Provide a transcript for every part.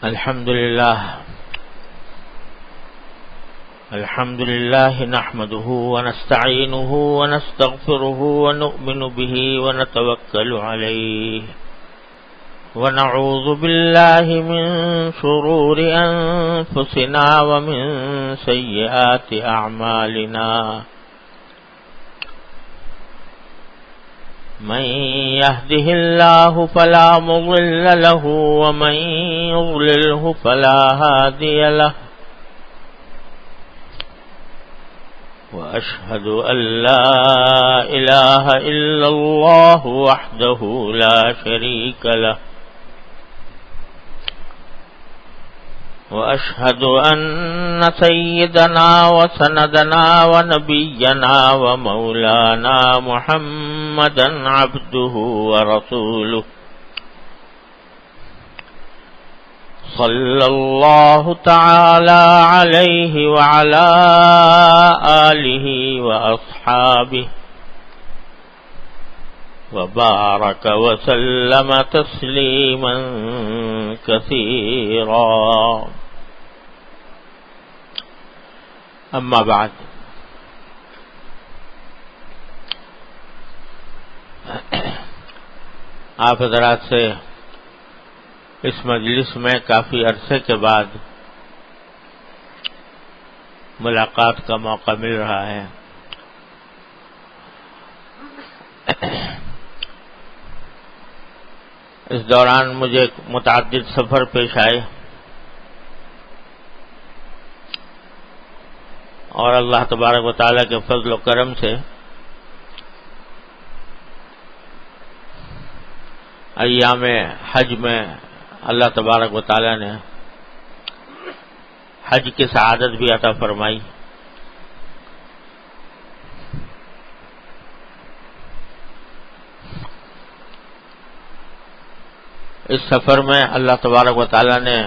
الحمد لله نحمده ونستعينه ونستغفره ونؤمن به ونتوكل عليه ونعوذ بالله من شرور أنفسنا ومن سيئات أعمالنا من يهده الله فلا مضل له ومن يضلله فلا هادي له وأشهد أن لا إله إلا الله وحده لا شريك له وأشهد أن سيدنا وسندنا ونبينا ومولانا محمدا عبده ورسوله صلى الله تعالى عليه وعلى آله وأصحابه وبارك وسلم تسليما كثيرا اما بعد آپ حضرات سے اس مجلس میں کافی عرصے کے بعد ملاقات کا موقع مل رہا ہے۔ اس دوران مجھے متعدد سفر پیش آئے اور اللہ تبارک و تعالیٰ کے فضل و کرم سے ایام حج میں اللہ تبارک و تعالیٰ نے حج کی سعادت بھی عطا فرمائی۔ اس سفر میں اللہ تبارک و تعالیٰ نے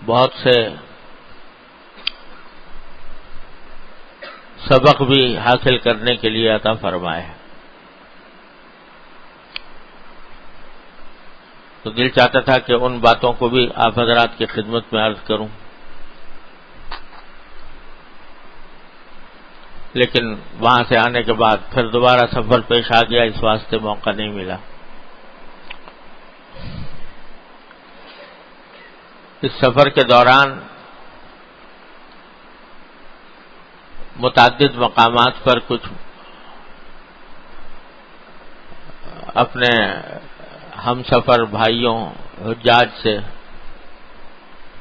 بہت سے سبق بھی حاصل کرنے کے لیے عطا فرمائے، تو دل چاہتا تھا کہ ان باتوں کو بھی آپ حضرات کی خدمت میں عرض کروں، لیکن وہاں سے آنے کے بعد پھر دوبارہ سفر پیش آ گیا، اس واسطے موقع نہیں ملا۔ اس سفر کے دوران متعدد مقامات پر کچھ اپنے ہم سفر بھائیوں حجاج سے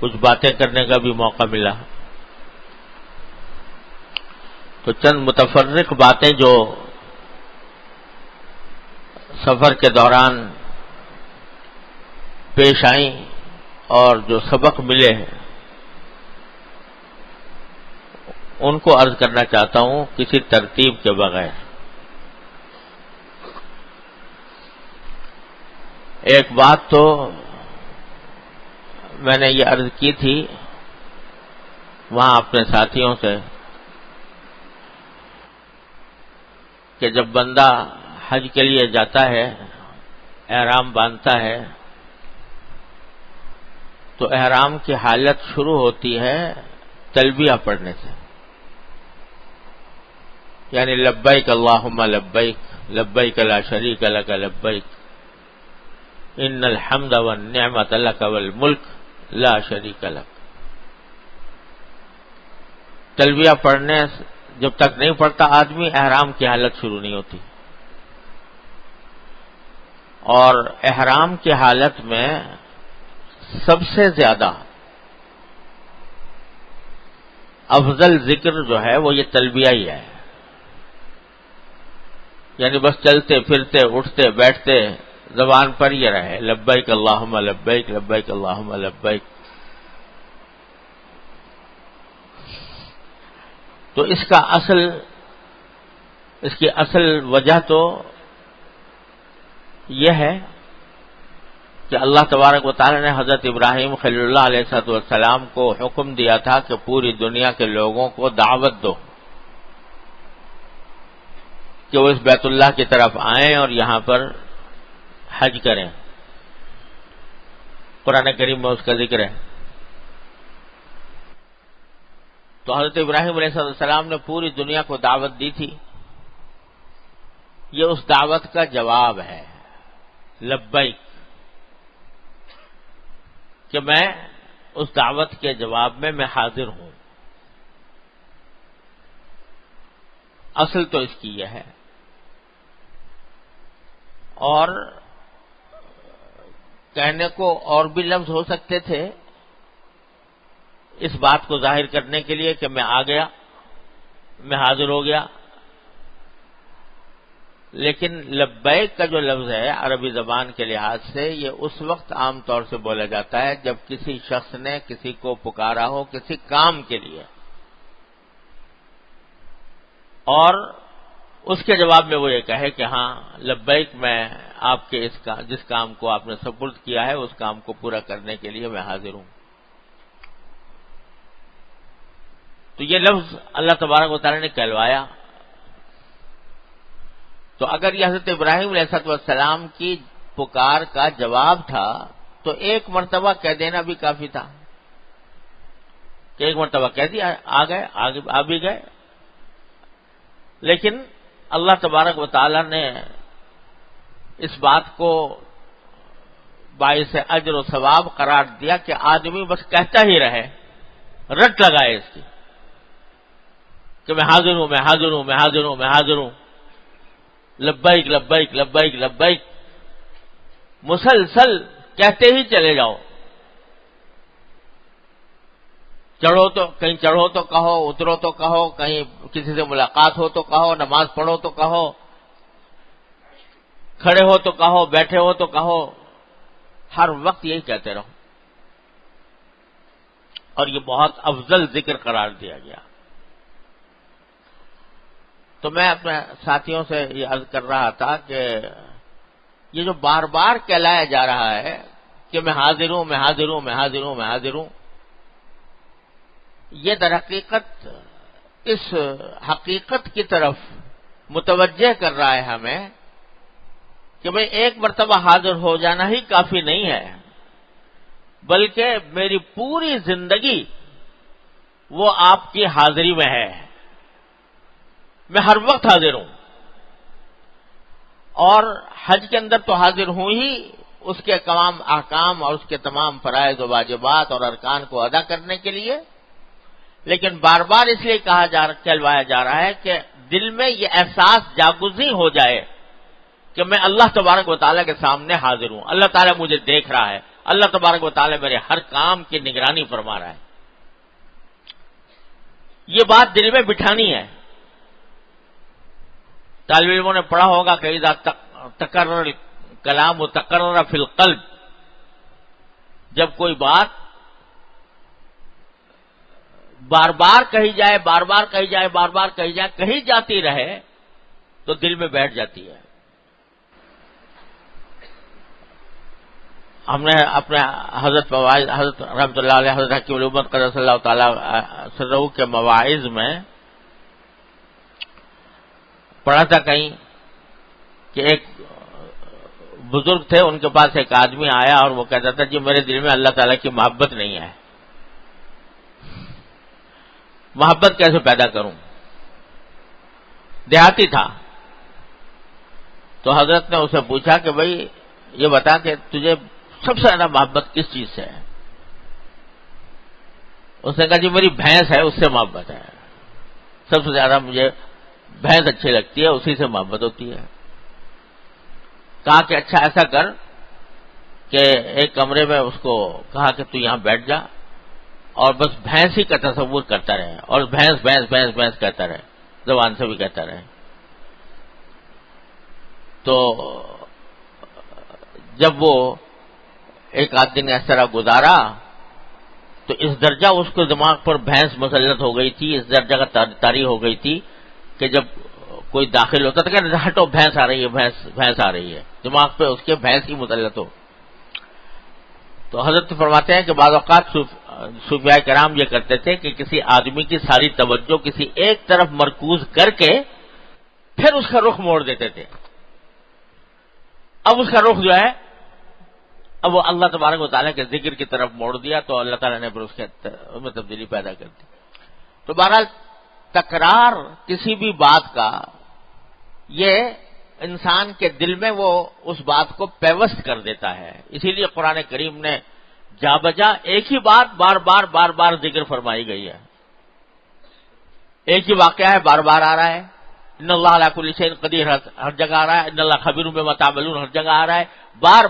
کچھ باتیں کرنے کا بھی موقع ملا، تو چند متفرق باتیں جو سفر کے دوران پیش آئیں اور جو سبق ملے ہیں ان کو عرض کرنا چاہتا ہوں کسی ترتیب کے بغیر۔ ایک بات تو میں نے یہ عرض کی تھی وہاں اپنے ساتھیوں سے کہ جب بندہ حج کے لیے جاتا ہے، احرام باندھتا ہے، تو احرام کی حالت شروع ہوتی ہے تلبیہ پڑھنے سے، یعنی لبیک اللہم لبیک لبیک لا شریک لک لبیک ان الحمد والنعمت لک والملک لا شریک لک۔ تلبیہ پڑھنے جب تک نہیں پڑھتا آدمی، احرام کی حالت شروع نہیں ہوتی، اور احرام کی حالت میں سب سے زیادہ افضل ذکر جو ہے وہ یہ تلبیہ ہی ہے، یعنی بس چلتے پھرتے اٹھتے بیٹھتے زبان پر یہ رہے لبیک اللہم لبیک لبیک اللہم لبیک۔ تو اس کی اصل وجہ تو یہ ہے کہ اللہ تبارک و تعالی نے حضرت ابراہیم خلیل اللہ علیہ السلام کو حکم دیا تھا کہ پوری دنیا کے لوگوں کو دعوت دو کہ وہ اس بیت اللہ کی طرف آئیں اور یہاں پر حج کریں۔ قرآن کریم میں اس کا ذکر ہے. تو حضرت ابراہیم علیہ السلام نے پوری دنیا کو دعوت دی تھی. یہ اس دعوت کا جواب ہے لبیک، کہ میں اس دعوت کے جواب میں حاضر ہوں. اصل تو اس کی یہ ہے. اور کہنے کو اور بھی لفظ ہو سکتے تھے اس بات کو ظاہر کرنے کے لیے کہ میں آ گیا، میں حاضر ہو گیا. لیکن لبیک کا جو لفظ ہے عربی زبان کے لحاظ سے یہ اس وقت عام طور سے بولا جاتا ہے جب کسی شخص نے کسی کو پکارا ہو کسی کام کے لیے، اور اس کے جواب میں وہ یہ کہے کہ ہاں لبیک، میں آپ کے جس کام کو آپ نے سپرد کیا ہے اس کام کو پورا کرنے کے لیے میں حاضر ہوں. تو یہ لفظ اللہ تبارک و تعالی نے کہلوایا. تو اگر یہ حضرت ابراہیم علیہ السلام کی پکار کا جواب تھا تو ایک مرتبہ کہہ دینا بھی کافی تھا کہ ایک مرتبہ کہہ دیا، آ گئے، آ بھی گئے. لیکن اللہ تبارک و تعالی نے اس بات کو باعث اجر و ثواب قرار دیا کہ آدمی بس کہتا ہی رہے، رٹ لگائے اس کی کہ میں حاضر ہوں، میں حاضر ہوں، میں حاضر ہوں، میں حاضر ہوں، لبیک لبیک لبیک لبیک، مسلسل کہتے ہی چلے جاؤ. چڑھو تو کہیں چڑھو تو کہو، اترو تو کہو، کہیں کسی سے ملاقات ہو تو کہو، نماز پڑھو تو کہو، کھڑے ہو تو کہو، بیٹھے ہو تو کہو، ہر وقت یہی کہتے رہو. اور یہ بہت افضل ذکر قرار دیا گیا. تو میں اپنے ساتھیوں سے یہ عرض کر رہا تھا کہ یہ جو بار بار کہلایا جا رہا ہے کہ میں حاضر ہوں، میں حاضر ہوں، میں حاضر ہوں، میں حاضر ہوں، یہ در حقیقت اس حقیقت کی طرف متوجہ کر رہا ہے ہمیں کہ بھئی ایک مرتبہ حاضر ہو جانا ہی کافی نہیں ہے، بلکہ میری پوری زندگی وہ آپ کی حاضری میں ہے. میں ہر وقت حاضر ہوں، اور حج کے اندر تو حاضر ہوں ہی اس کے تمام احکام اور اس کے تمام فرائض و واجبات اور ارکان کو ادا کرنے کے لیے، لیکن بار بار اس لیے کہلوایا جا رہا ہے کہ دل میں یہ احساس جاگزی ہو جائے کہ میں اللہ تبارک و تعالیٰ کے سامنے حاضر ہوں، اللہ تعالیٰ مجھے دیکھ رہا ہے، اللہ تبارک و تعالیٰ میرے ہر کام کی نگرانی فرما رہا ہے. یہ بات دل میں بٹھانی ہے. طالب علموں نے پڑھا ہوگا کہ اذا تکرر کلام و تکرر فی القلب، جب کوئی بات بار بار کہی جائے، بار بار کہی جائے، بار بار کہی جائے، کہی جاتی رہے تو دل میں بیٹھ جاتی ہے. ہم نے اپنے حضرت رحمۃ اللہ علیہ حضرت حکیم الامت قدس اللہ تعالی سرہ کے مواعظ میں پڑھا تھا کہیں کہ ایک بزرگ تھے، ان کے پاس ایک آدمی آیا اور وہ کہتا تھا جی میرے دل میں اللہ تعالیٰ کی محبت نہیں ہے، محبت کیسے پیدا کروں؟ دیہاتی تھا. تو حضرت نے اسے پوچھا کہ بھئی یہ بتا کہ تجھے سب سے زیادہ محبت کس چیز سے ہے؟ اس نے کہا جی میری بھینس ہے، اس سے محبت ہے، سب سے زیادہ مجھے بھینس اچھی لگتی ہے، اسی سے محبت ہوتی ہے. کہا کہ اچھا ایسا کر کہ ایک کمرے میں اس کو کہا کہ تو یہاں بیٹھ جا اور بس بھینس ہی کا تصور کرتا رہے، اور بھینس بھینس بھینس بھینس کہتا رہے، زبان سے بھی کہتا رہے. تو جب وہ ایک آدھ دن اس طرح گزارا تو اس درجہ اس کو دماغ پر بھینس مسلط ہو گئی تھی، اس درجہ کا طاری ہو گئی تھی کہ جب کوئی داخل ہوتا تھا کہ ہٹو بھینس آ رہی ہے، بھینس آ رہی ہے، دماغ پہ اس کے بھینس ہی مسلط ہو. تو حضرت فرماتے ہیں کہ بعض اوقات صوفیاء کرام یہ کرتے تھے کہ کسی آدمی کی ساری توجہ کسی ایک طرف مرکوز کر کے پھر اس کا رخ موڑ دیتے تھے. اب اس کا رخ جو ہے اب وہ اللہ تبارک و تعالیٰ کے ذکر کی طرف موڑ دیا تو اللہ تعالیٰ نے پھر اس میں تبدیلی پیدا کر دی. تو بہرحال تکرار کسی بھی بات کا یہ انسان کے دل میں وہ اس بات کو پیوست کر دیتا ہے. اسی لیے قرآن کریم نے جا بجا ایک ہی بات بار بار ذکر فرمائی گئی ہے. ایک ہی واقعہ ہے بار بار آ رہا ہے. ان اللہ علی کل شیء قدیر ہر جگہ آ رہا ہے. ان اللہ خبیر بما تعملون ہر جگہ آ رہا ہے. بار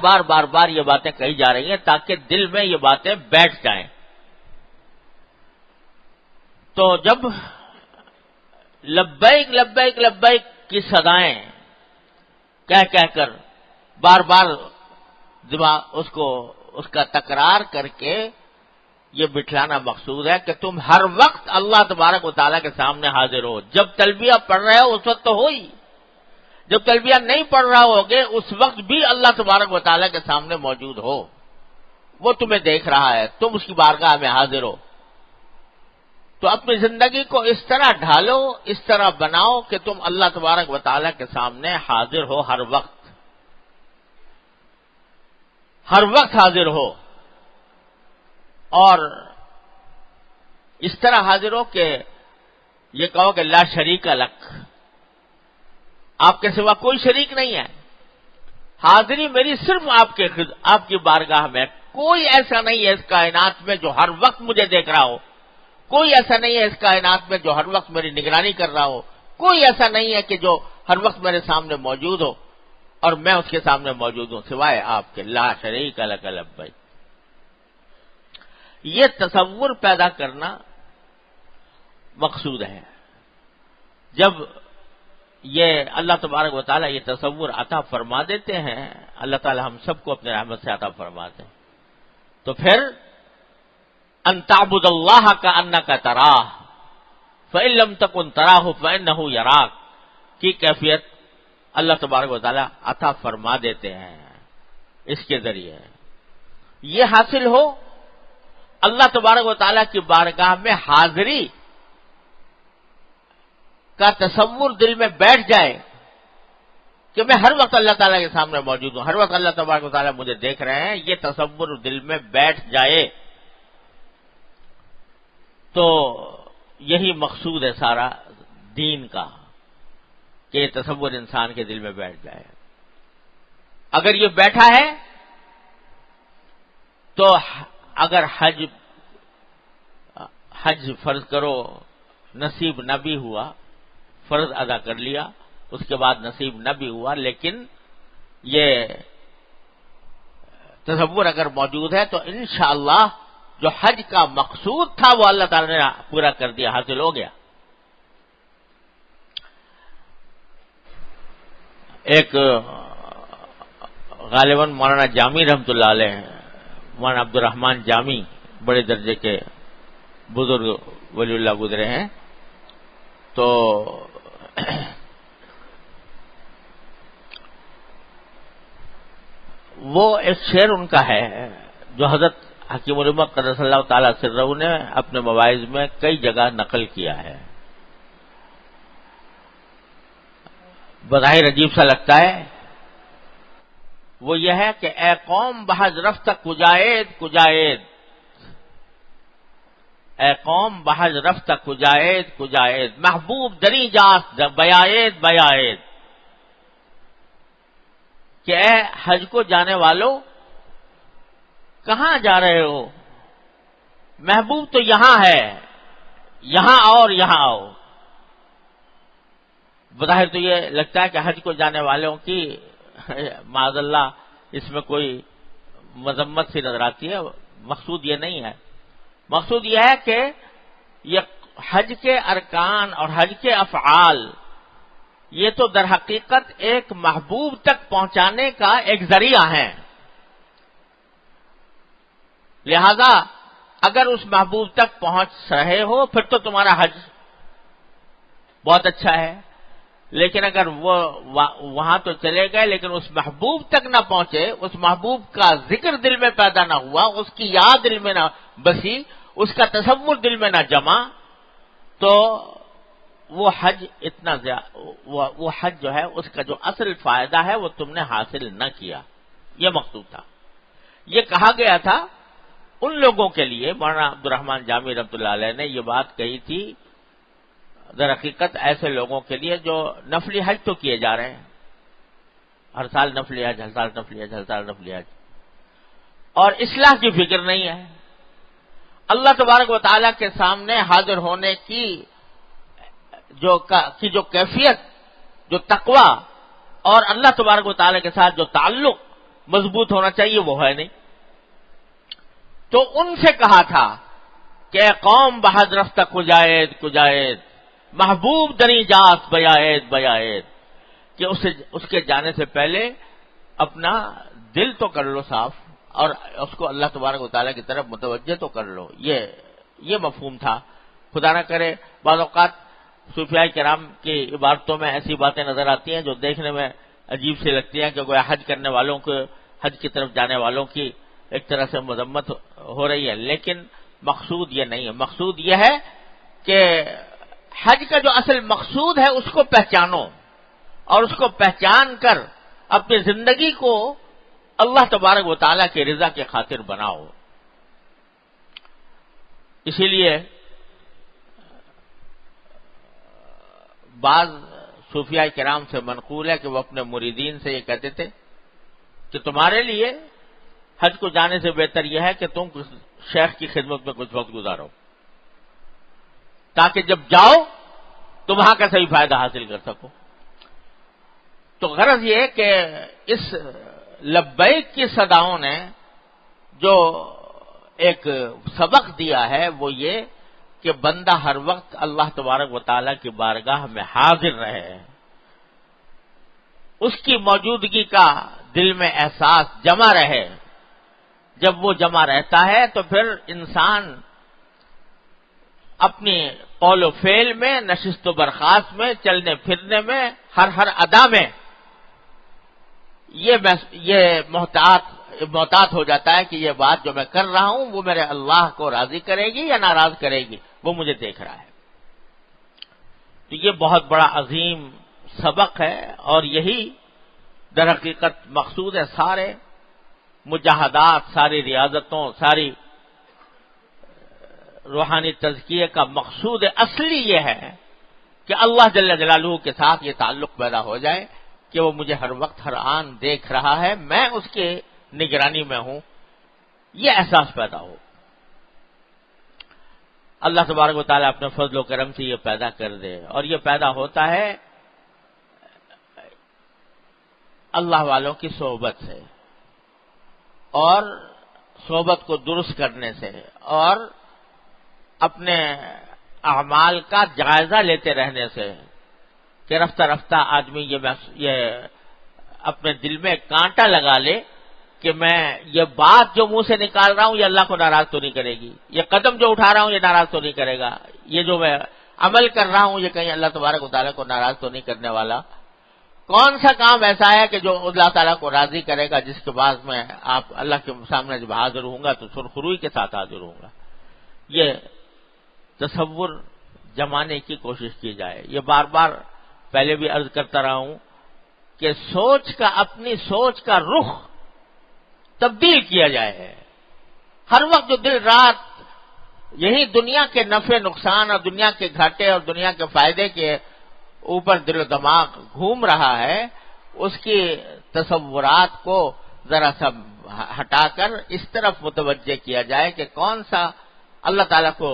بار یہ باتیں کہی جا رہی ہیں تاکہ دل میں یہ باتیں بیٹھ جائیں. تو جب لبیک لبیک لبیک کی صدائیں کہہ کر بار دماغ اس کا تکرار کر کے یہ بٹھلانا مقصود ہے کہ تم ہر وقت اللہ تبارک و تعالیٰ کے سامنے حاضر ہو. جب تلبیہ پڑھ رہے ہو اس وقت تو ہو ہی, جب تلبیہ نہیں پڑھ رہا ہوگے اس وقت بھی اللہ تبارک و تعالیٰ کے سامنے موجود ہو. وہ تمہیں دیکھ رہا ہے, تم اس کی بارگاہ میں حاضر ہو. تو اپنی زندگی کو اس طرح ڈھالو, اس طرح بناؤ کہ تم اللہ تبارک و تعالیٰ کے سامنے حاضر ہو. ہر وقت حاضر ہو, اور اس طرح حاضر ہو کہ یہ کہو کہ لا شریک لک, آپ کے سوا کوئی شریک نہیں ہے. حاضری میری صرف آپ کی بارگاہ میں. کوئی ایسا نہیں ہے اس کائنات میں جو ہر وقت مجھے دیکھ رہا ہو. کوئی ایسا نہیں ہے اس کائنات میں جو ہر وقت میری نگرانی کر رہا ہو. کوئی ایسا نہیں ہے کہ جو ہر وقت میرے سامنے موجود ہو اور میں اس کے سامنے موجود ہوں سوائے آپ کے. لا شریک لک لبیک. یہ تصور پیدا کرنا مقصود ہے. جب یہ اللہ تبارک و تعالیٰ یہ تصور عطا فرما دیتے ہیں, اللہ تعالیٰ ہم سب کو اپنے رحمت سے عطا فرماتے ہیں, تو پھر ان تعبد اللہ کأنک تراہ فإن لم تکن تراہ فإنہ یراک کی کیفیت اللہ تبارک و تعالیٰ عطا فرما دیتے ہیں. اس کے ذریعے یہ حاصل ہو, اللہ تبارک و تعالیٰ کی بارگاہ میں حاضری کا تصور دل میں بیٹھ جائے کہ میں ہر وقت اللہ تعالیٰ کے سامنے موجود ہوں, ہر وقت اللہ تبارک و تعالیٰ مجھے دیکھ رہے ہیں. یہ تصور دل میں بیٹھ جائے تو یہی مقصود ہے سارا دین کا, کہ یہ تصور انسان کے دل میں بیٹھ جائے. اگر یہ بیٹھا ہے تو اگر حج فرض کرو نصیب نہ بھی ہوا, فرض ادا کر لیا, اس کے بعد نصیب نہ بھی ہوا, لیکن یہ تصور اگر موجود ہے تو انشاءاللہ جو حج کا مقصود تھا وہ اللہ تعالی نے پورا کر دیا, حاصل ہو گیا. ایک غالباً مولانا جامی رحمۃ اللہ علیہ, مولانا عبد الرحمن جامی بڑے درجے کے بزرگ ولی اللہ گزرے ہیں. تو وہ ایک شعر ان کا ہے جو حضرت حکیم الامہ قدس اللہ تعالی سرہ نے اپنے مواعظ میں کئی جگہ نقل کیا ہے. بظاہر عجیب سا لگتا ہے. وہ یہ ہے کہ اے قوم بحج رفتہ کجائید کجائید, اے قوم بحج رفتہ کجائید کجائید, محبوب دری جاس بیائید بیائید. کہ اے حج کو جانے والو کہاں جا رہے ہو, محبوب تو یہاں ہے, یہاں آؤ اور یہاں آؤ. بظاہر تو یہ لگتا ہے کہ حج کو جانے والوں کی معاذ اللہ اس میں کوئی مذمت سی نظر آتی ہے. مقصود یہ نہیں ہے. مقصود یہ ہے کہ یہ حج کے ارکان اور حج کے افعال یہ تو در حقیقت ایک محبوب تک پہنچانے کا ایک ذریعہ ہے. لہذا اگر اس محبوب تک پہنچ رہے ہو پھر تو تمہارا حج بہت اچھا ہے, لیکن اگر وہ وہاں تو چلے گئے لیکن اس محبوب تک نہ پہنچے, اس محبوب کا ذکر دل میں پیدا نہ ہوا, اس کی یاد دل میں نہ بسی, اس کا تصور دل میں نہ جمع, تو وہ حج اتنا وہ حج جو ہے اس کا جو اصل فائدہ ہے وہ تم نے حاصل نہ کیا. یہ مقصود تھا. یہ کہا گیا تھا ان لوگوں کے لیے. مولانا عبدالرحمن جامی رحمۃ اللہ علیہ نے یہ بات کہی تھی در حقیقت ایسے لوگوں کے لیے جو نفلی حج تو کیے جا رہے ہیں، ہر سال نفلی حج، ہر سال نفلی حج، ہر سال نفلی حج، اور اصلاح کی فکر نہیں ہے. اللہ تبارک و تعالیٰ کے سامنے حاضر ہونے کی جو کیفیت، جو تقوی اور اللہ تبارک و تعالیٰ کے ساتھ جو تعلق مضبوط ہونا چاہیے وہ ہے نہیں. تو ان سے کہا تھا کہ اے قوم بحد رفتہ کجائید کجائید، محبوب دنی جاس بیائید بیائید، کہ اس کے جانے سے پہلے اپنا دل تو کر لو صاف، اور اس کو اللہ تبارک و تعالیٰ کی طرف متوجہ تو کر لو. یہ مفہوم تھا. خدا نہ کرے بعض اوقات صوفیاء کرام کی عبارتوں میں ایسی باتیں نظر آتی ہیں جو دیکھنے میں عجیب سی لگتی ہیں کہ گویا حج کرنے والوں کو، حج کی طرف جانے والوں کی ایک طرح سے مذمت ہو رہی ہے، لیکن مقصود یہ نہیں ہے. مقصود یہ ہے کہ حج کا جو اصل مقصود ہے اس کو پہچانو، اور اس کو پہچان کر اپنی زندگی کو اللہ تبارک و تعالیٰ کی رضا کی خاطر بناؤ. اسی لیے بعض صوفیاء کرام سے منقول ہے کہ وہ اپنے مریدین سے یہ کہتے تھے کہ تمہارے لیے حج کو جانے سے بہتر یہ ہے کہ تم شیخ کی خدمت میں کچھ وقت گزارو، تاکہ جب جاؤ تو وہاں کا صحیح فائدہ حاصل کر سکو. تو غرض یہ کہ اس لبیک کی صداؤں نے جو ایک سبق دیا ہے وہ یہ کہ بندہ ہر وقت اللہ تبارک و تعالیٰ کی بارگاہ میں حاضر رہے، اس کی موجودگی کا دل میں احساس جمع رہے. جب وہ جمع رہتا ہے تو پھر انسان اپنی قول و فعل میں، نشست و برخاست میں، چلنے پھرنے میں، ہر ادا میں یہ محتاط ہو جاتا ہے کہ یہ بات جو میں کر رہا ہوں وہ میرے اللہ کو راضی کرے گی یا ناراض کرے گی، وہ مجھے دیکھ رہا ہے. تو یہ بہت بڑا عظیم سبق ہے، اور یہی در حقیقت مقصود ہے سارے مجاہدات، ساری ریاضتوں، ساری روحانی تزکیے کا مقصود اصلی یہ ہے کہ اللہ جل جلالہ کے ساتھ یہ تعلق پیدا ہو جائے کہ وہ مجھے ہر وقت ہر آن دیکھ رہا ہے، میں اس کے نگرانی میں ہوں، یہ احساس پیدا ہو. اللہ تبارک و تعالیٰ اپنے فضل و کرم سے یہ پیدا کر دے، اور یہ پیدا ہوتا ہے اللہ والوں کی صحبت سے، اور صحبت کو درست کرنے سے، اور اپنے اعمال کا جائزہ لیتے رہنے سے، کہ رفتہ رفتہ آدمی یہ اپنے دل میں کانٹا لگا لے کہ میں یہ بات جو منہ سے نکال رہا ہوں یہ اللہ کو ناراض تو نہیں کرے گی، یہ قدم جو اٹھا رہا ہوں یہ ناراض تو نہیں کرے گا، یہ جو میں عمل کر رہا ہوں یہ کہیں اللہ تبارک و تعالیٰ کو ناراض تو نہیں کرنے والا. کون سا کام ایسا ہے کہ جو اللہ تعالیٰ کو راضی کرے گا، جس کے بعد میں آپ اللہ کے سامنے جب حاضر ہوں گا تو سرخروئی کے ساتھ حاضر ہوں گا. یہ تصور جمانے کی کوشش کی جائے. یہ بار بار پہلے بھی عرض کرتا رہا ہوں کہ اپنی سوچ کا رخ تبدیل کیا جائے. ہر وقت جو دل رات یہی دنیا کے نفع نقصان اور دنیا کے گھاٹے اور دنیا کے فائدے کے اوپر دل و دماغ گھوم رہا ہے، اس کی تصورات کو ذرا سا ہٹا کر اس طرف متوجہ کیا جائے کہ کون سا اللہ تعالیٰ کو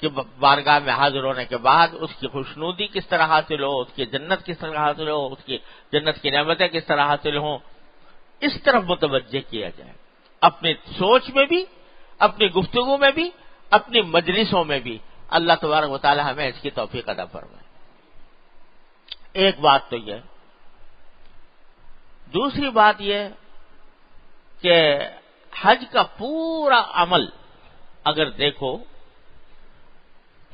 کہ بارگاہ میں حاضر ہونے کے بعد اس کی خوشنودی کس طرح حاصل ہو، اس کی جنت کس طرح حاصل ہو، اس کی جنت کی نعمتیں کس طرح حاصل ہوں، اس طرف متوجہ کیا جائے. اپنی سوچ میں بھی، اپنی گفتگو میں بھی، اپنی مجلسوں میں بھی. اللہ تبارک و تعالی ہمیں اس کی توفیق عطا فرمائے. ایک بات تو یہ. دوسری بات یہ کہ حج کا پورا عمل اگر دیکھو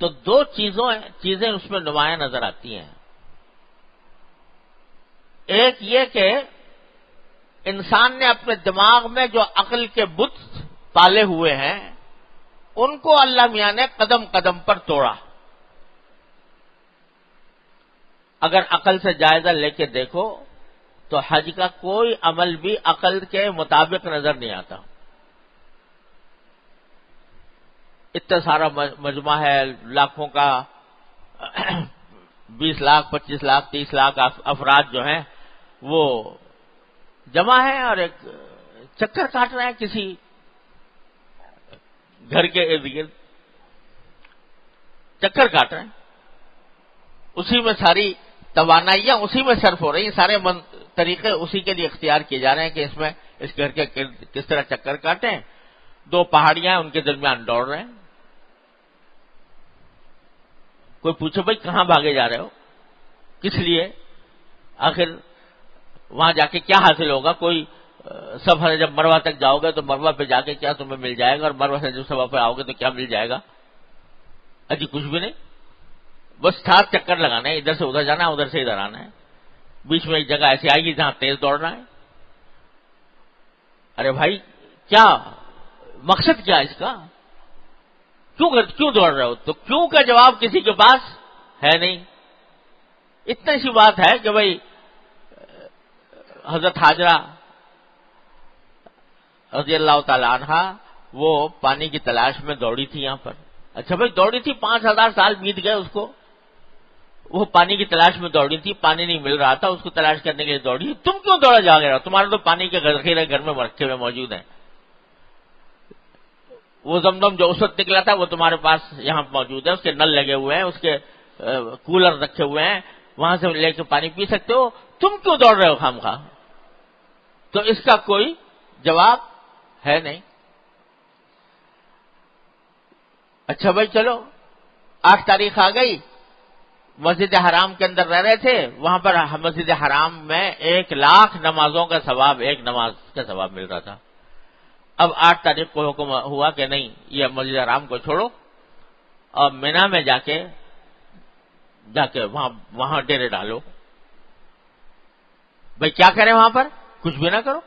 تو دو چیزیں اس میں نمایاں نظر آتی ہیں. ایک یہ کہ انسان نے اپنے دماغ میں جو عقل کے بت پالے ہوئے ہیں ان کو اللہ میاں نے قدم قدم پر توڑا. اگر عقل سے جائزہ لے کے دیکھو تو حج کا کوئی عمل بھی عقل کے مطابق نظر نہیں آتا. اتنا سارا مجمع ہے، لاکھوں کا 20 لاکھ 25 لاکھ 30 لاکھ افراد جو ہیں وہ جمع ہیں اور ایک چکر کاٹ رہے ہیں کسی گھر کے ارد گرد، چکر کاٹ رہے ہیں، اسی میں ساری توانائیاں اسی میں صرف ہو رہی ہیں، سارے طریقے اسی کے لیے اختیار کیے جا رہے ہیں کہ اس میں اس گھر کے کس طرح چکر کاٹیں. 2 پہاڑیاں ہیں ان کے درمیان دوڑ رہے ہیں. کوئی پوچھو بھائی کہاں بھاگے جا رہے ہو، کس لیے، آخر وہاں جا کے کیا حاصل ہوگا؟ کوئی سفر ہے، جب مروہ تک جاؤ گے تو مروہ پہ جا کے کیا تمہیں مل جائے گا، اور مروہ سے جب سفر پہ آؤ گے تو کیا مل جائے گا؟ اجی کچھ بھی نہیں، بس 7 چکر لگانا ہے، ادھر سے ادھر جانا ہے، ادھر سے ادھر آنا ہے، بیچ میں ایک جگہ ایسی آئے گی جہاں تیز دوڑنا ہے. ارے بھائی کیا مقصد، کیا اس کا، کیوں دوڑ رہے ہو؟ تو کیوں کا جواب کسی کے پاس ہے نہیں. اتنی سی بات ہے کہ بھائی حضرت حاجرہ رضی اللہ تعالی عنہا وہ پانی کی تلاش میں دوڑی تھی یہاں پر. اچھا بھائی دوڑی تھی، 5000 سال بیت گئے اس کو، وہ پانی کی تلاش میں دوڑی تھی، پانی نہیں مل رہا تھا، اس کو تلاش کرنے کے لیے دوڑی. تم کیوں دوڑا جا رہے ہو؟ تمہارے تو پانی کے ذخیرے گھر میں رکھے ہوئے موجود ہیں. وہ زمزم جو اس وقت نکلا تھا وہ تمہارے پاس یہاں موجود ہے، اس کے نل لگے ہوئے ہیں، اس کے کولر رکھے ہوئے ہیں، وہاں سے لے کے پانی پی سکتے ہو. تم کیوں دوڑ رہے ہو خامخواہ؟ تو اس کا کوئی جواب ہے نہیں. اچھا بھائی چلو 8 تاریخ آ گئی، مسجد حرام کے اندر رہ رہے تھے، وہاں پر مسجد حرام میں 1 لاکھ نمازوں کا ثواب، ایک نماز کا ثواب مل رہا تھا. اب 8 تاریخ کو حکم ہوا کہ نہیں، یہ مسجد حرام کو چھوڑو اور مینا میں جا کے وہاں ڈیرے ڈالو. بھائی کیا کریں وہاں پر؟ کچھ بھی نہ کرو،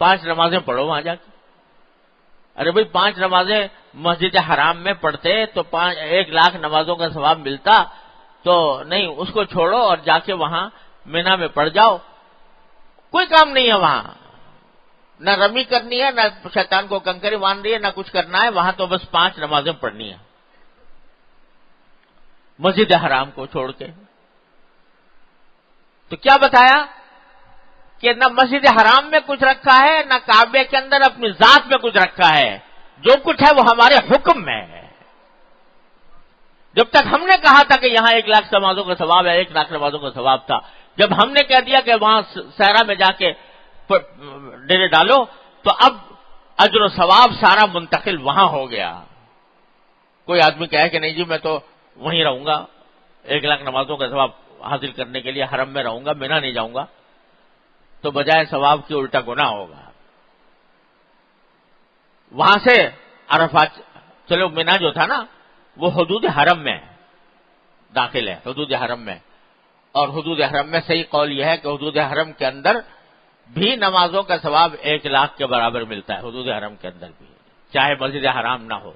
5 نمازیں پڑھو وہاں جا کے. ارے بھائی 5 نمازیں مسجد حرام میں پڑھتے تو 1 لاکھ نمازوں کا ثواب ملتا، تو نہیں، اس کو چھوڑو اور جا کے وہاں مینا میں پڑھ جاؤ. کوئی کام نہیں ہے وہاں، نہ رمی کرنی ہے، نہ شیطان کو کنکری مارنی ہے، نہ کچھ کرنا ہے وہاں، تو بس 5 نمازیں پڑھنی ہیں مسجد حرام کو چھوڑ کے. تو کیا بتایا کہ نہ مسجد حرام میں کچھ رکھا ہے، نہ کعبے کے اندر اپنی ذات میں کچھ رکھا ہے. جو کچھ ہے وہ ہمارے حکم میں ہے. جب تک ہم نے کہا تھا کہ یہاں 1 لاکھ نمازوں کا ثواب ہے، 1 لاکھ نمازوں کا ثواب تھا، جب ہم نے کہہ دیا کہ وہاں صحرا میں جا کے ڈیرے ڈالو، تو اب اجر و ثواب سارا منتقل وہاں ہو گیا. کوئی آدمی کہے کہ نہیں جی میں تو وہیں رہوں گا، 1 لاکھ نمازوں کا ثواب حاصل کرنے کے لیے حرم میں رہوں گا، مینا نہیں جاؤں گا، تو بجائے ثواب کی الٹا گناہ ہوگا. وہاں سے عرفات، چلو مینا جو تھا نا وہ حدود حرم میں داخل ہے، حدود حرم میں، اور حدود حرم میں صحیح قول یہ ہے کہ حدود حرم کے اندر بھی نمازوں کا ثواب 1 لاکھ کے برابر ملتا ہے، حدود حرم کے اندر بھی، چاہے مسجد حرام نہ ہو.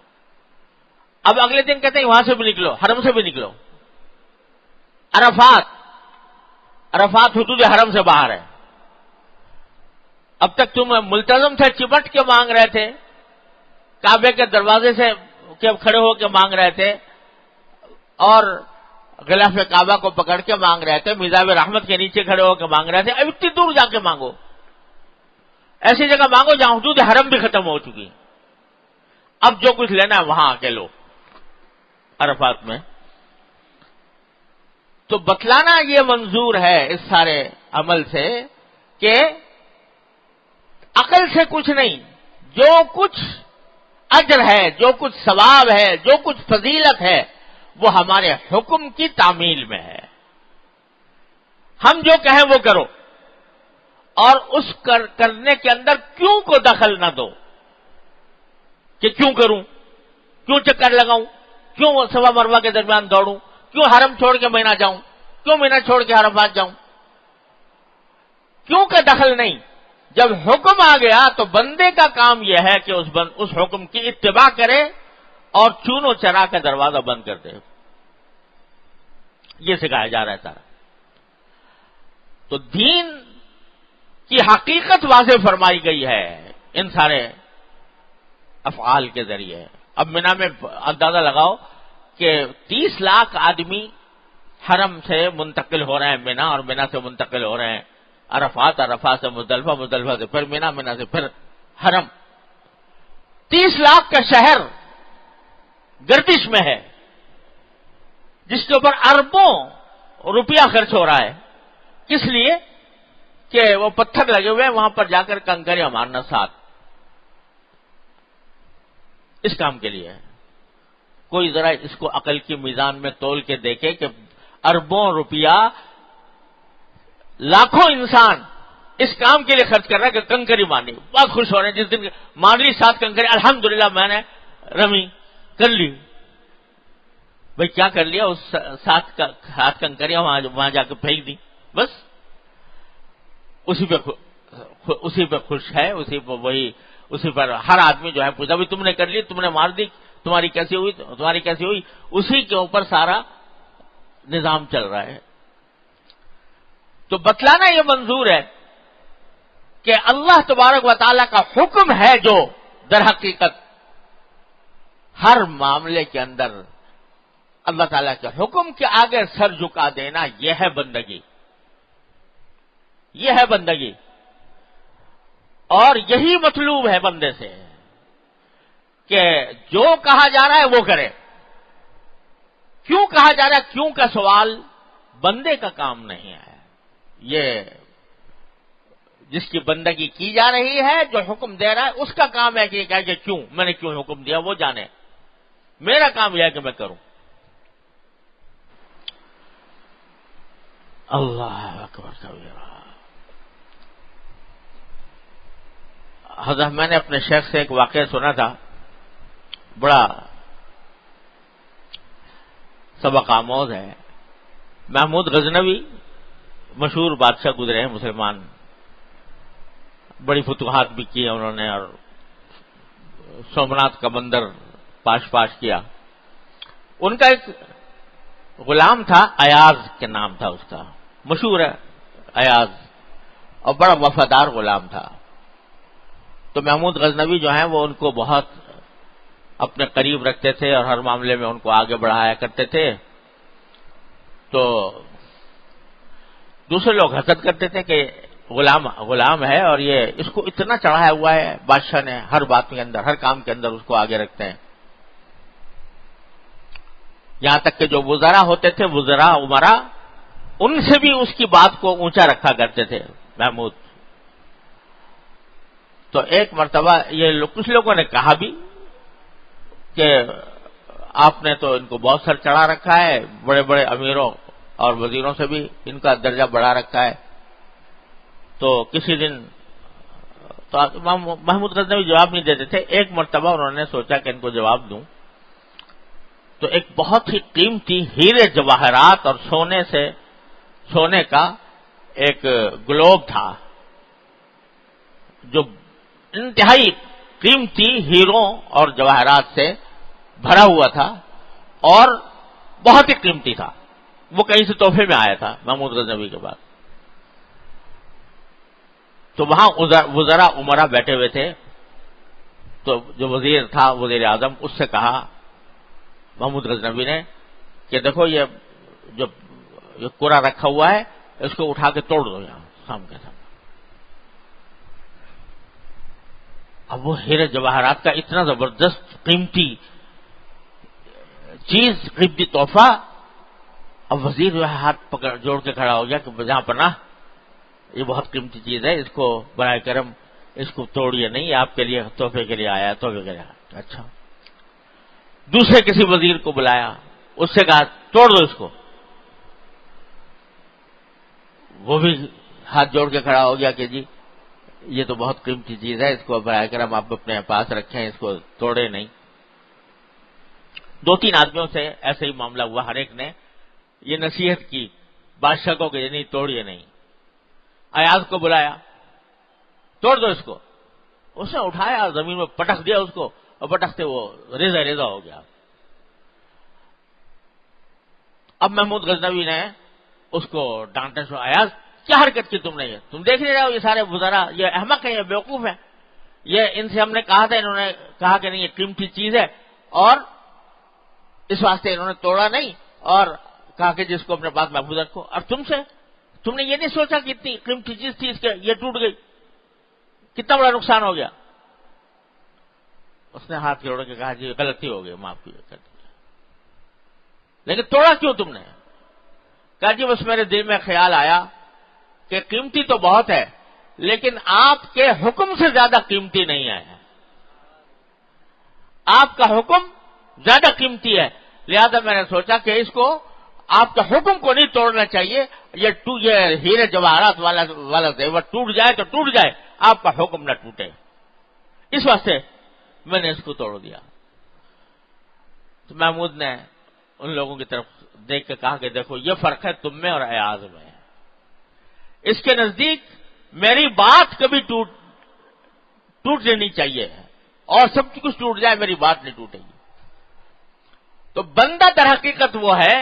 اب اگلے دن کہتے ہیں وہاں سے بھی نکلو، حرم سے بھی نکلو. عرفات حدود حرم سے باہر ہے. اب تک تم ملتزم تھے، چپٹ کے مانگ رہے تھے، کعبے کے دروازے سے کھڑے ہو کے مانگ رہے تھے، اور غلاف کعبہ کو پکڑ کے مانگ رہے تھے، میزاب رحمت کے نیچے کھڑے ہو کے مانگ رہے تھے. اب اتنی دور جا کے مانگو، ایسی جگہ مانگو جہاں حدود حرم بھی ختم ہو چکی. اب جو کچھ لینا ہے وہاں آ کے لو عرفات میں. تو بتلانا یہ منظور ہے اس سارے عمل سے کہ عقل سے کچھ نہیں، جو کچھ اجر ہے، جو کچھ ثواب ہے، جو کچھ فضیلت ہے، وہ ہمارے حکم کی تعمیل میں ہے. ہم جو کہیں وہ کرو، اور اس کرنے کے اندر کیوں کو دخل نہ دو کہ کیوں کروں، کیوں چکر لگاؤں، کیوں صفا مروہ کے درمیان دوڑوں، کیوں حرم چھوڑ کے مینا جاؤں، کیوں مینا چھوڑ کے عرفات جاؤں. کیوں کا دخل نہیں. جب حکم آ گیا تو بندے کا کام یہ ہے کہ اس حکم کی اتباع کرے اور چون و چرا کا دروازہ بند کر دے. یہ سکھایا جا رہا تھا. تو دین کی حقیقت واضح فرمائی گئی ہے ان سارے افعال کے ذریعے. اب مینا میں اندازہ لگاؤ کہ 30 لاکھ آدمی حرم سے منتقل ہو رہے ہیں مینا، اور مینا سے منتقل ہو رہے ہیں عرفات، عرفات سے مزدلفہ، مزدلفہ سے پھر مینا، مینا سے پھر حرم. 30 لاکھ کا شہر گردش میں ہے، جس کے اوپر اربوں روپیہ خرچ ہو رہا ہے. کس لیے؟ کہ وہ پتھر لگے ہوئے ہیں وہاں پر جا کر کنکریاں مارنا ساتھ، اس کام کے لیے. کوئی ذرا اس کو عقل کی میزان میں تول کے دیکھے کہ اربوں روپیہ لاکھوں انسان اس کام کے لیے خرچ کر رہا ہے کہ کنکری مارنی. بہت خوش ہو رہے ہیں جس دن مار لی 7 کنکری، الحمدللہ میں نے رمی کر لی. بھئی کیا کر لیا؟ اس 7 کنکریاں وہاں جا کے پھینک دی، بس اسی پہ خوش ہے، اسی پر ہر آدمی جو ہے پوچھا بھی تم نے کر لی، تم نے مار دی، تمہاری کیسی ہوئی، تمہاری کیسی ہوئی. اسی کے اوپر سارا نظام چل رہا ہے. تو بتلانا یہ منظور ہے کہ اللہ تبارک و تعالیٰ کا حکم ہے جو در حقیقت ہر معاملے کے اندر اللہ تعالیٰ کے حکم کے آگے سر جھکا دینا، یہ ہے بندگی، یہ ہے بندگی. اور یہی مطلوب ہے بندے سے کہ جو کہا جا رہا ہے وہ کرے. کیوں کہا جا رہا ہے، کیوں کا سوال بندے کا کام نہیں ہے. یہ جس کی بندگی کی جا رہی ہے، جو حکم دے رہا ہے، اس کا کام ہے کہ یہ کہے کہ کیوں، میں نے کیوں حکم دیا وہ جانے. میرا کام یہ ہے کہ میں کروں. اللہ اکبر کبیرہ. حضرت میں نے اپنے شیخ سے ایک واقعہ سنا تھا، بڑا سبق آموز ہے. محمود غزنوی مشہور بادشاہ گزرے ہیں مسلمان، بڑی فتوحات بھی کی انہوں نے، اور سومناتھ کا مندر پاش کیا. ان کا ایک غلام تھا، ایاز کے نام تھا اس کا، مشہور ہے ایاز، اور بڑا وفادار غلام تھا. تو محمود غزنوی جو ہیں وہ ان کو بہت اپنے قریب رکھتے تھے اور ہر معاملے میں ان کو آگے بڑھایا کرتے تھے. تو دوسرے لوگ حسد کرتے تھے کہ غلام ہے اور یہ اس کو اتنا چڑھایا ہوا ہے بادشاہ نے، ہر بات کے اندر، ہر کام کے اندر اس کو آگے رکھتے ہیں. یہاں تک کہ جو وزراء ہوتے تھے، وزراء عمرا، ان سے بھی اس کی بات کو اونچا رکھا کرتے تھے محمود. تو ایک مرتبہ یہ کچھ لوگوں نے کہا بھی کہ آپ نے تو ان کو بہت سر چڑھا رکھا ہے، بڑے بڑے امیروں اور وزیروں سے بھی ان کا درجہ بڑھا رکھا ہے. تو کسی دن تو محمود غزنوی جواب نہیں دیتے تھے. ایک مرتبہ انہوں نے سوچا کہ ان کو جواب دوں، تو ایک بہت ہی قیمتی ہیرے جواہرات اور سونے کا ایک گلوب تھا جو انتہائی قیمتی ہیروں اور جواہرات سے بھرا ہوا تھا اور بہت ہی قیمتی تھا. وہ کہیں سے تحفے میں آیا تھا محمود غزنوی کے بعد. تو وہاں وزراء عمرا بیٹھے ہوئے تھے. تو جو وزیر تھا، وزیر اعظم، اس سے کہا محمود غزنوی نے کہ دیکھو یہ جو کوڑا رکھا ہوا ہے اس کو اٹھا کے توڑ دو یہاں سامنے. اب وہ ہیرے جواہرات کا اتنا زبردست قیمتی چیز، قیمتی تحفہ، اب وزیر جو ہے ہاتھ پکڑ جوڑ کے کھڑا ہو گیا کہ جہاں پناہ، یہ بہت قیمتی چیز ہے، اس کو برائے کرم اس کو توڑیے نہیں، آپ کے لیے تحفے کے لیے آیا، تحفے کے لیے آیا. اچھا. دوسرے کسی وزیر کو بلایا، اس سے کہا توڑ دو اس کو. وہ بھی ہاتھ جوڑ کے کھڑا ہو گیا کہ جی یہ تو بہت قیمتی چیز ہے، اس کو برائے کرم آپ اپنے پاس رکھیں، اس کو توڑے نہیں. 2-3 آدمیوں سے ایسے ہی معاملہ ہوا، ہر ایک نے یہ نصیحت کی بادشاہ کو کہ نہیں توڑیے نہیں. ایاز کو بلایا، توڑ دو اس کو. اس نے اٹھایا، زمین میں پٹک دیا اس کو، اور پٹکتے وہ ریزہ ہو گیا. اب محمود غزنوی نے اس کو ڈانٹا، سو ایاز کیا حرکت کی تم نے؟ یہ تم دیکھ نہیں رہے ہو یہ سارے وزراء یہ احمق ہیں، یہ بیوقوف ہیں، یہ ان سے ہم نے کہا تھا، انہوں نے کہا کہ نہیں یہ قیمتی چیز ہے، اور اس واسطے انہوں نے توڑا نہیں اور کہا کہ جس کو اپنے پاس محفوظ رکھو. اور تم نے یہ نہیں سوچا کہ اتنی قیمتی چیز تھی اس کے یہ ٹوٹ گئی, کتنا بڑا نقصان ہو گیا. اس نے ہاتھ جوڑ کے کہا جی غلطی ہو گئی, معاف کیجیے. لیکن توڑا کیوں تم نے؟ کہا جی بس میرے دل میں خیال آیا کہ قیمتی تو بہت ہے لیکن آپ کے حکم سے زیادہ قیمتی نہیں ہے. آپ کا حکم زیادہ قیمتی ہے, لہذا میں نے سوچا کہ اس کو آپ کے حکم کو نہیں توڑنا چاہیے. یہ ہیرے جواہرات والا زیور ٹوٹ جائے تو ٹوٹ جائے, آپ کا حکم نہ ٹوٹے. اس واسطے میں نے اس کو توڑ دیا. تو محمود نے ان لوگوں کی طرف دیکھ کے کہا کہ دیکھو یہ فرق ہے تم میں اور ایاز میں. اس کے نزدیک میری بات کبھی ٹوٹنی نہیں چاہیے, اور سب کچھ ٹوٹ جائے میری بات نہیں ٹوٹے گی. تو بندہ در حقیقت وہ ہے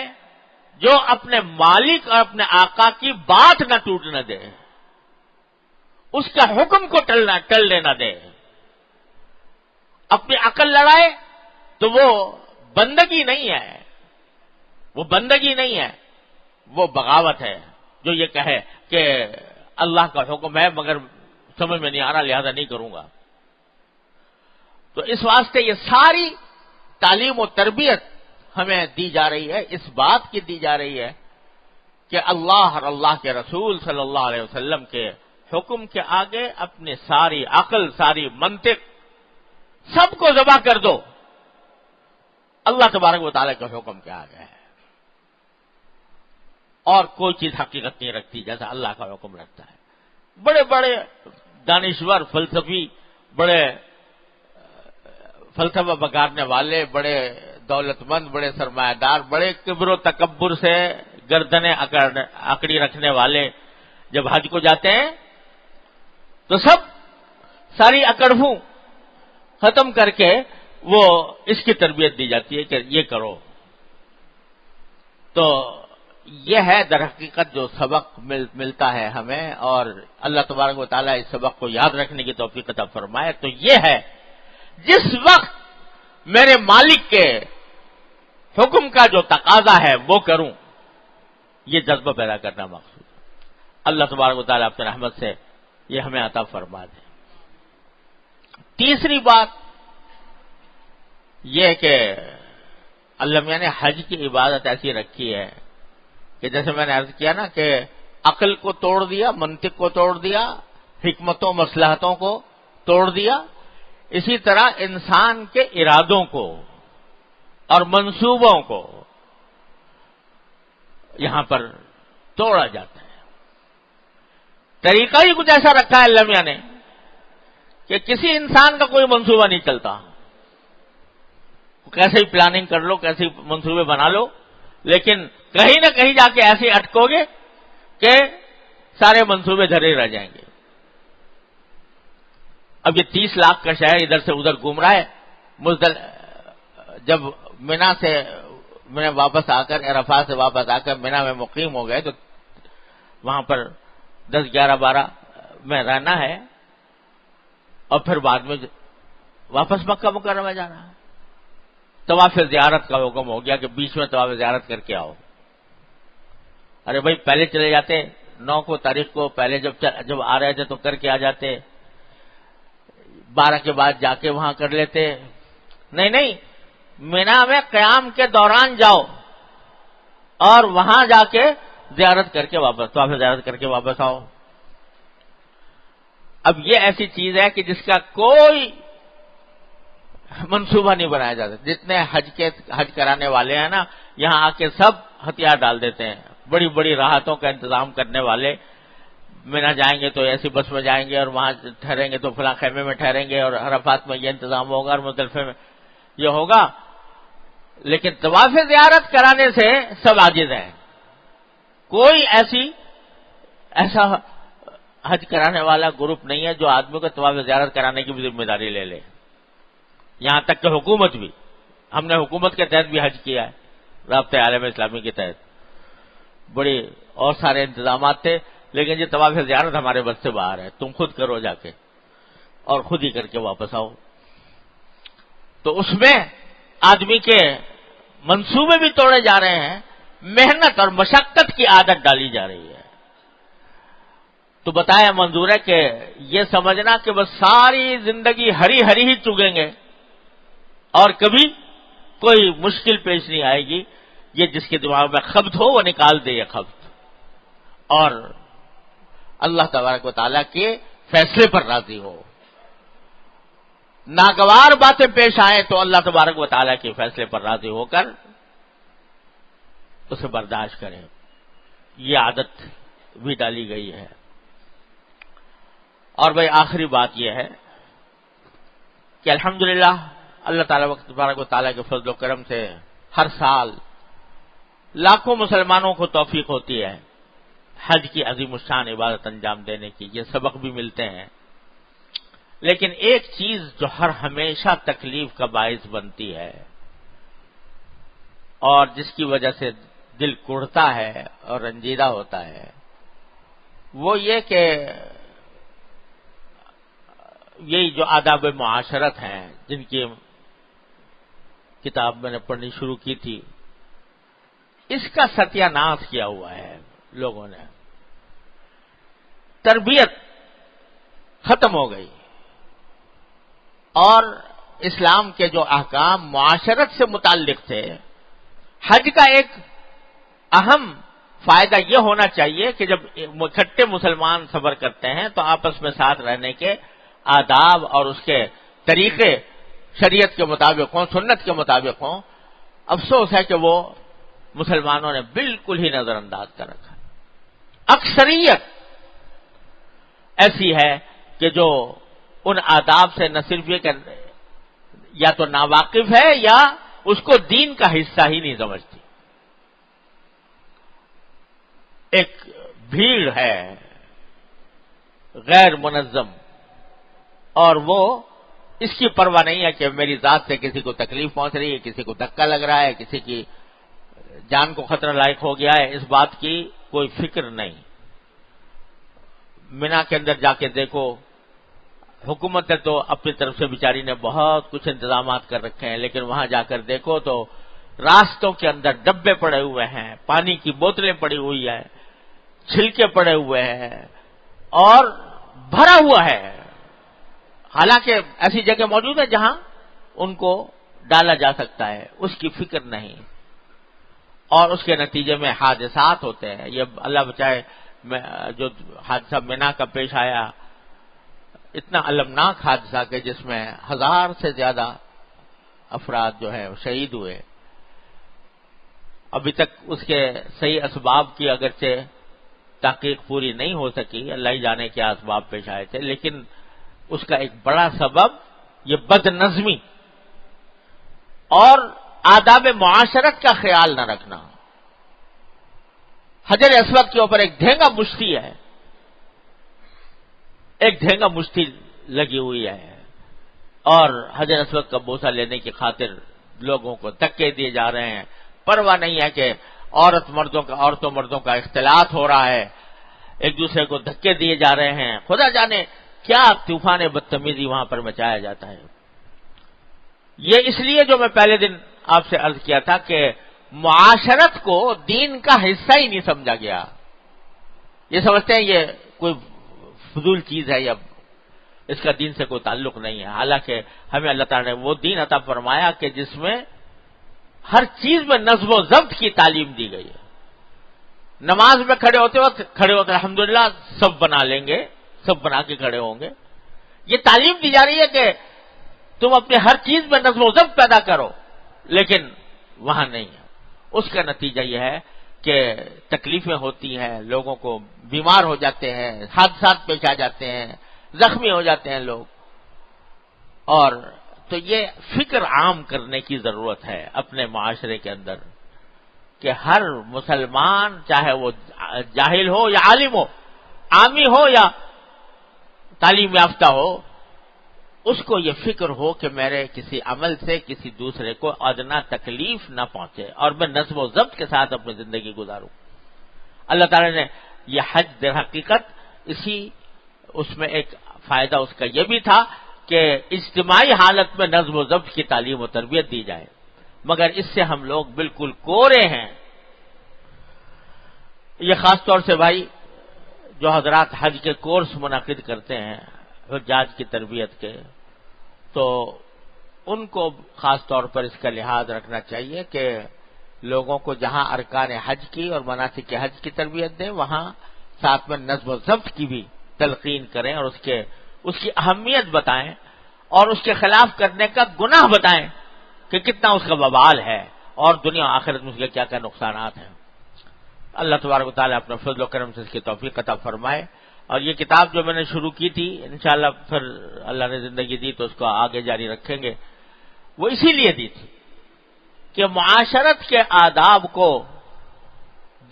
جو اپنے مالک اور اپنے آقا کی بات نہ ٹوٹنے دے, اس کا حکم کو ٹل لینا دے. اپنی عقل لڑائے تو وہ بندگی نہیں ہے, وہ بندگی نہیں ہے, وہ بغاوت ہے. جو یہ کہے کہ اللہ کا حکم ہے مگر سمجھ میں نہیں آ رہا لہذا نہیں کروں گا. تو اس واسطے یہ ساری تعلیم و تربیت ہمیں دی جا رہی ہے, اس بات کی دی جا رہی ہے کہ اللہ اور اللہ کے رسول صلی اللہ علیہ وسلم کے حکم کے آگے اپنی ساری عقل, ساری منطق سب کو ذبح کر دو. اللہ تبارک و تعالیٰ کے حکم کے آگے ہے, اور کوئی چیز حقیقت نہیں رکھتی جیسا اللہ کا حکم رکھتا ہے. بڑے بڑے دانشور, فلسفی, بڑے فلسفہ بگاڑنے والے, بڑے دولت مند, بڑے سرمایہ دار, بڑے کبر و تکبر سے گردنیں اکڑی رکھنے والے جب حج کو جاتے ہیں تو سب ساری اکڑفوں ختم کر کے وہ اس کی تربیت دی جاتی ہے کہ یہ کرو. تو یہ ہے در حقیقت جو سبق ملتا ہے ہمیں, اور اللہ تبارک و تعالیٰ اس سبق کو یاد رکھنے کی توفیق عطا فرمائے. تو یہ ہے جس وقت میرے مالک کے حکم کا جو تقاضا ہے وہ کروں, یہ جذبہ پیدا کرنا مقصود ہے. اللہ تبارک و تعالیٰ اپنے رحمت سے یہ ہمیں عطا فرما دے. تیسری بات یہ کہ اللہ میاں نے حج کی عبادت ایسی رکھی ہے کہ جیسے میں نے عرض کیا نا کہ عقل کو توڑ دیا, منطق کو توڑ دیا, حکمتوں مصلحتوں کو توڑ دیا, اسی طرح انسان کے ارادوں کو اور منصوبوں کو یہاں پر توڑا جاتا ہے. طریقہ ہی کچھ ایسا رکھا ہے اللہ میاں نے کہ کسی انسان کا کوئی منصوبہ نہیں چلتا. کیسے ہی پلاننگ کر لو, کیسے ہی منصوبے بنا لو, لیکن کہیں نہ کہیں جا کے ایسے اٹکو گے کہ سارے منصوبے دھرے رہ جائیں گے. اب یہ 30 لاکھ کا شہر ادھر سے ادھر گھوم رہا ہے. جب مینا سے واپس آ کر, عرفات سے واپس آ کر مینا میں مقیم ہو گئے تو وہاں پر 10, 11, 12 میں رہنا ہے, اور پھر بعد میں واپس مکہ مکرمہ جانا ہے. طواف زیارت کا حکم ہو گیا کہ بیچ میں طواف زیارت کر کے آؤ. ارے بھائی پہلے چلے جاتے 9 کو تاریخ کو, پہلے جب آ رہے تھے تو کر کے آ جاتے, 12 کے بعد جا کے وہاں کر لیتے. نہیں, مینا میں قیام کے دوران جاؤ اور وہاں جا کے زیارت کر کے واپس, طواف زیارت کر کے واپس آؤ. اب یہ ایسی چیز ہے کہ جس کا کوئی منصوبہ نہیں بنایا جاتا. جتنے حج کرانے والے ہیں نا, یہاں آ کے سب ہتھیار ڈال دیتے ہیں. بڑی بڑی راحتوں کا انتظام کرنے والے مینا جائیں گے تو ایسی بس میں جائیں گے, اور وہاں ٹھہریں گے تو فلاں خیمے میں ٹھہریں گے, اور عرفات میں یہ انتظام ہوگا, اور مزدلفے میں یہ ہوگا. لیکن طواف زیارت کرانے سے سب عاجز ہیں. کوئی ایسا حج کرانے والا گروپ نہیں ہے جو آدمی کو طواف زیارت کرانے کی بھی ذمہ داری لے لے. یہاں تک کہ حکومت بھی, ہم نے حکومت کے تحت بھی حج کیا ہے, رابطہ عالم اسلامی کے تحت. بڑے اور سارے انتظامات تھے, لیکن یہ طواف زیارت ہمارے بس سے باہر ہے. تم خود کرو جا کے, اور خود ہی کر کے واپس آؤ. تو اس میں آدمی کے منصوبے بھی توڑے جا رہے ہیں، محنت اور مشقت کی عادت ڈالی جا رہی ہے۔ تو بتایا منظور ہے کہ یہ سمجھنا کہ بس ساری زندگی ہری ہری ہی چگیں گے اور کبھی کوئی مشکل پیش نہیں آئے گی، یہ جس کے دماغ میں خبط ہو وہ نکال دے یہ خبط، اور اللہ تبارک و تعالیٰ کے فیصلے پر راضی ہو۔ ناگوار باتیں پیش آئیں تو اللہ تبارک و تعالیٰ کے فیصلے پر راضی ہو کر اسے برداشت کریں، یہ عادت بھی ڈالی گئی ہے۔ اور بھائی آخری بات یہ ہے کہ الحمدللہ اللہ تعالیٰ تبارک و تعالیٰ کے فضل و کرم سے ہر سال لاکھوں مسلمانوں کو توفیق ہوتی ہے حج کی عظیم الشان عبادت انجام دینے کی، یہ سبق بھی ملتے ہیں۔ لیکن ایک چیز جو ہر ہمیشہ تکلیف کا باعث بنتی ہے اور جس کی وجہ سے دل کڑتا ہے اور رنجیدہ ہوتا ہے، وہ یہ کہ یہی جو آداب معاشرت ہیں جن کی کتاب میں نے پڑھنی شروع کی تھی، اس کا ستیہ ناش کیا ہوا ہے لوگوں نے۔ تربیت ختم ہو گئی اور اسلام کے جو احکام معاشرت سے متعلق تھے، حج کا ایک اہم فائدہ یہ ہونا چاہیے کہ جب اکٹھے مسلمان سفر کرتے ہیں تو آپس میں ساتھ رہنے کے آداب اور اس کے طریقے شریعت کے مطابق ہوں، سنت کے مطابق ہوں۔ افسوس ہے کہ وہ مسلمانوں نے بالکل ہی نظر انداز کر رکھا۔ اکثریت ایسی ہے کہ جو ان آداب سے نہ صرف یہ کہ یا تو ناواقف ہے یا اس کو دین کا حصہ ہی نہیں سمجھتی۔ ایک بھیڑ ہے غیر منظم اور وہ اس کی پرواہ نہیں ہے کہ میری ذات سے کسی کو تکلیف پہنچ رہی ہے، کسی کو دھکا لگ رہا ہے، کسی کی جان کو خطرہ لاحق ہو گیا ہے، اس بات کی کوئی فکر نہیں۔ مینا کے اندر جا کے دیکھو، حکومت نے تو اپنی طرف سے بیچاری نے بہت کچھ انتظامات کر رکھے ہیں، لیکن وہاں جا کر دیکھو تو راستوں کے اندر ڈبے پڑے ہوئے ہیں، پانی کی بوتلیں پڑی ہوئی ہیں، چھلکے پڑے ہوئے ہیں اور بھرا ہوا ہے۔ حالانکہ ایسی جگہ موجود ہے جہاں ان کو ڈالا جا سکتا ہے، اس کی فکر نہیں، اور اس کے نتیجے میں حادثات ہوتے ہیں۔ یہ اللہ بچائے جو حادثہ مینا کا پیش آیا، اتنا المناک حادثہ کہ جس میں 1000 سے زیادہ افراد جو ہیں شہید ہوئے۔ ابھی تک اس کے صحیح اسباب کی اگرچہ تحقیق پوری نہیں ہو سکی، اللہ ہی جانے کیا اسباب پیش آئے تھے، لیکن اس کا ایک بڑا سبب یہ بد نظمی اور آداب معاشرت کا خیال نہ رکھنا۔ حجر اسود کے اوپر ایک ڈھینگا مشتی ہے، ایک ڈھینگا مشتی لگی ہوئی ہے، اور حجر اسود کا بوسہ لینے کی خاطر لوگوں کو دھکے دیے جا رہے ہیں۔ پرواہ نہیں ہے کہ عورتوں مردوں کا اختلاط ہو رہا ہے، ایک دوسرے کو دھکے دیے جا رہے ہیں، خدا جانے کیا طوفان بدتمیزی وہاں پر مچایا جاتا ہے۔ یہ اس لیے جو میں پہلے دن آپ سے عرض کیا تھا کہ معاشرت کو دین کا حصہ ہی نہیں سمجھا گیا۔ یہ سمجھتے ہیں یہ کوئی فضول چیز ہے یا اس کا دین سے کوئی تعلق نہیں ہے، حالانکہ ہمیں اللہ تعالیٰ نے وہ دین عطا فرمایا کہ جس میں ہر چیز میں نظم و ضبط کی تعلیم دی گئی ہے۔ نماز میں کھڑے ہوتے الحمدللہ سب بنا لیں گے، سب بنا کے کھڑے ہوں گے۔ یہ تعلیم دی جا رہی ہے کہ تم اپنے ہر چیز میں نظم و ضبط پیدا کرو، لیکن وہاں نہیں ہے۔ اس کا نتیجہ یہ ہے کہ تکلیفیں ہوتی ہیں، لوگوں کو بیمار ہو جاتے ہیں، حادثات پیش آ جاتے ہیں، زخمی ہو جاتے ہیں لوگ۔ اور تو یہ فکر عام کرنے کی ضرورت ہے اپنے معاشرے کے اندر کہ ہر مسلمان چاہے وہ جاہل ہو یا عالم ہو، عامی ہو یا تعلیم یافتہ ہو، اس کو یہ فکر ہو کہ میرے کسی عمل سے کسی دوسرے کو ادنا تکلیف نہ پہنچے اور میں نظم و ضبط کے ساتھ اپنی زندگی گزاروں۔ اللہ تعالی نے یہ حج در حقیقت اس میں ایک فائدہ اس کا یہ بھی تھا کہ اجتماعی حالت میں نظم و ضبط کی تعلیم و تربیت دی جائے۔ مگر اس سے ہم لوگ بالکل کورے ہیں۔ یہ خاص طور سے بھائی جو حضرات حج کے کورس منعقد کرتے ہیں حجاج کی تربیت کے، تو ان کو خاص طور پر اس کا لحاظ رکھنا چاہیے کہ لوگوں کو جہاں ارکان حج کی اور مناسک حج کی تربیت دیں، وہاں ساتھ میں نظم و ضبط کی بھی تلقین کریں اور اس کی اہمیت بتائیں اور اس کے خلاف کرنے کا گناہ بتائیں کہ کتنا اس کا وبال ہے اور دنیا و آخرت میں اس کے کیا کیا نقصانات ہیں۔ اللہ تبارک و تعالیٰ اپنے فضل و کرم سے اس کی توفیق عطا فرمائے۔ اور یہ کتاب جو میں نے شروع کی تھی انشاءاللہ پھر اللہ نے زندگی دی تو اس کو آگے جاری رکھیں گے، وہ اسی لیے دی تھی کہ معاشرت کے آداب کو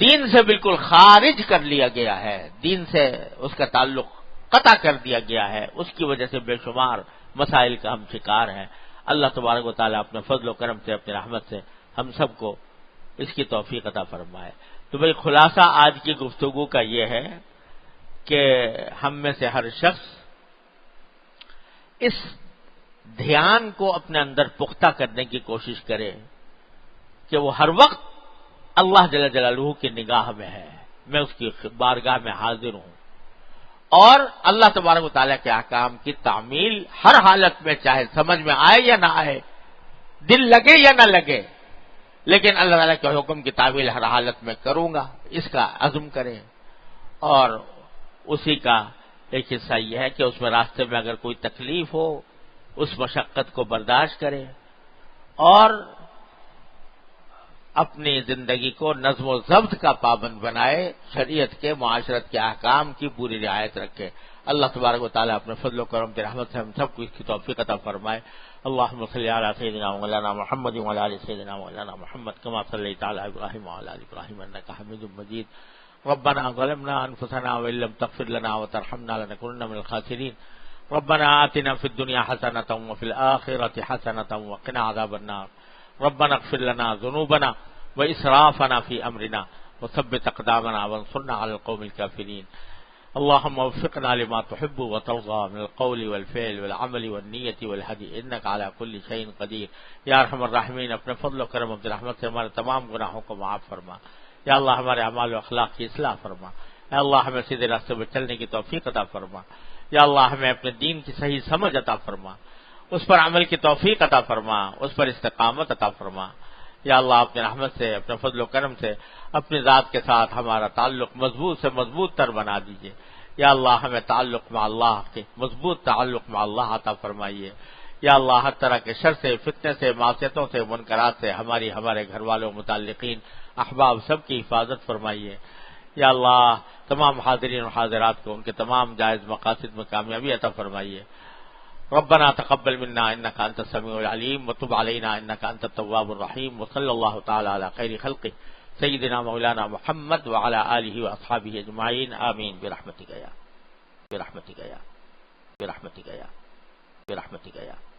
دین سے بالکل خارج کر لیا گیا ہے، دین سے اس کا تعلق قطع کر دیا گیا ہے، اس کی وجہ سے بے شمار مسائل کا ہم شکار ہیں۔ اللہ تبارک و تعالیٰ اپنے فضل و کرم سے اپنی رحمت سے ہم سب کو اس کی توفیق عطا فرمائے۔ تو بھئی خلاصہ آج کی گفتگو کا یہ ہے کہ ہم میں سے ہر شخص اس دھیان کو اپنے اندر پختہ کرنے کی کوشش کرے کہ وہ ہر وقت اللہ جل جلالہ کی نگاہ میں ہے، میں اس کی بارگاہ میں حاضر ہوں، اور اللہ تبارک و تعالیٰ کے احکام کی تعمیل ہر حالت میں، چاہے سمجھ میں آئے یا نہ آئے، دل لگے یا نہ لگے، لیکن اللہ تعالیٰ کے حکم کی تعمیل ہر حالت میں کروں گا، اس کا عزم کریں۔ اور اسی کا ایک حصہ یہ ہے کہ اس میں راستے میں اگر کوئی تکلیف ہو اس مشقت کو برداشت کرے اور اپنی زندگی کو نظم و ضبط کا پابند بنائے، شریعت کے معاشرت کے احکام کی پوری رعایت رکھے۔ اللہ تبارک و تعالیٰ اپنے فضل و کرم کی رحمت سے ہم سب کو اس کی توفیق عطا فرمائے۔ اللهم صل على سيدنا مولانا محمد وعلى ال سيدنا مولانا محمد كما صليت على ابراهيم وعلى ال ابراهيم انك حميد مجيد۔ ربنا ظلمنا انفسنا وان لم تغفر لنا وترحمنا لنكونن من الخاسرين۔ ربنا آتنا في الدنيا حسنة وفي الآخرة حسنة وقنا عذاب النار۔ ربنا اغفر لنا ذنوبنا وإسرافنا في أمرنا وثبت أقدامنا وانصرنا على القوم الكافرين۔ اللهم وفقنا لما تحب وترضى من القول والفعل والعمل والنية والهدي إنك على كل شيء قدير۔ یا ارحم الراحمین اپنے فضل و کرم اپنی رحمت سے ہمارے تمام گناہوں کو معاف فرما۔ یا اللہ ہمارے اعمال و اخلاق کی اصلاح فرما۔ یا اللہ ہمیں سیدھے راستے پر چلنے کی توفیق عطا فرما۔ یا اللہ ہمیں اپنے دین کی صحیح سمجھ عطا فرما، اس پر عمل کی توفیق عطا فرما، اس پر استقامت عطا فرما۔ یا اللہ اپنے رحمت سے اپنے فضل و کرم سے اپنی ذات کے ساتھ ہمارا تعلق مضبوط سے مضبوط تر بنا دیجیے۔ یا اللہ ہمیں تعلق مع اللہ کے مضبوط تعلق مع اللہ عطا فرمائیے۔ یا اللہ ہر طرح کے شر سے، فتنے سے، معصیتوں سے، منکرات سے ہمارے گھر والوں، متعلقین، احباب سب کی حفاظت فرمائیے۔ یا اللہ تمام حاضرین اور حاضرات کو ان کے تمام جائز مقاصد میں کامیابی عطا فرمائیے۔ ربنا تقبل منا انك انت السميع العليم وتب علينا انك انت التواب الرحيم، وصلى الله تعالى على خير خلقه سيدنا مولانا محمد وعلى آله واصحابه اجمعين، آمين برحمتك يا